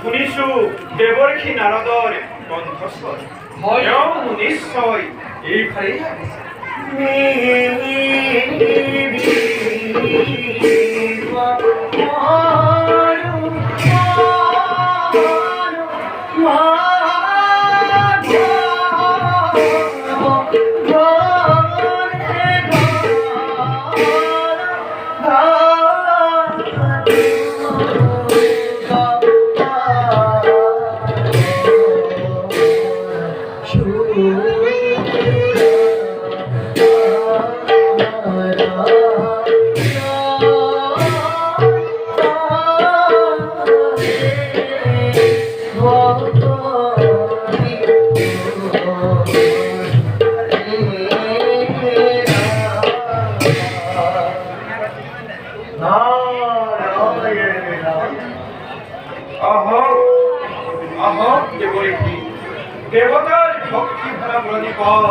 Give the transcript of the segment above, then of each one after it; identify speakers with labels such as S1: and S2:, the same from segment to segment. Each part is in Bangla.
S1: শুনিছো দেৱৰ্ষি নাৰদৰ কণ্ঠস্বৰ নিশ্চয় এইফালেই আহিছে। দেবতার ভক্তি ভরা প্রণিপদ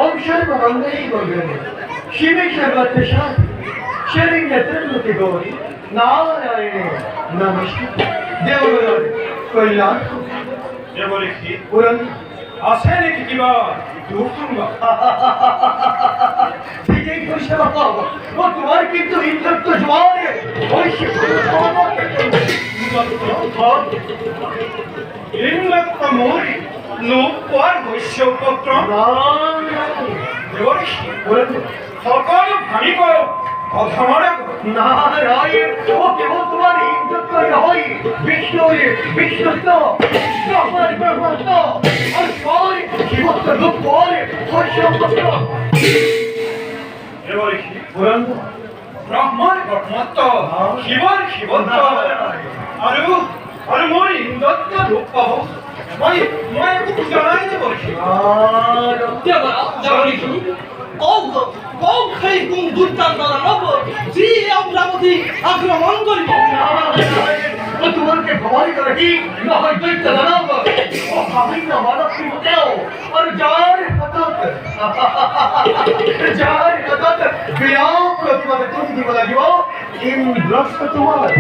S2: ओम सर्वमंगली गोविंद शिवे सर्वत्र शरीर नेत्रमुति गौरी नारायणे नमस्ते देवगुरु कल्याण
S1: দেৱৰ্ষি
S2: पुरन
S1: আছে নেকি কিবা দুখ সংবাদ?
S2: विजय कृष्ण बाबा वो तुम्हारे किंतु इंद्रत्व ज्वार है ओए
S1: ইংলক্ত মৰি লোক পোৱাৰ বৈশ্য উপক্ৰম দেৱৰ্ষি সকলো ভাঙি গ'ল অধমৰে
S2: नारायण वो केवल तुम्हारी इज्जत कर रही विष्णु विष्णुत्व हमारे ब्रह्मत्व और सारे शिवत्व रूप और वैष्णवत्व
S1: দেৱৰ্ষি
S2: पुरन
S1: ব্ৰহ্মৰ ব্ৰহ্মত্ব শিৱৰ শিৱত্ব আৰু মোৰ ইন্দ্ৰত্ব ৰূপ পাব মই একো জনাই দেৱৰ্ষি।
S3: আক্রমণ করিব
S2: তোমাকে ভয় করি না হয় দৈত্য দানব ও ভাবিন মানব দেও আর যার হাতত বিরাম প্রতিবাদ তুমি দিব লাগিব ইন্দ্রস্ত তোমার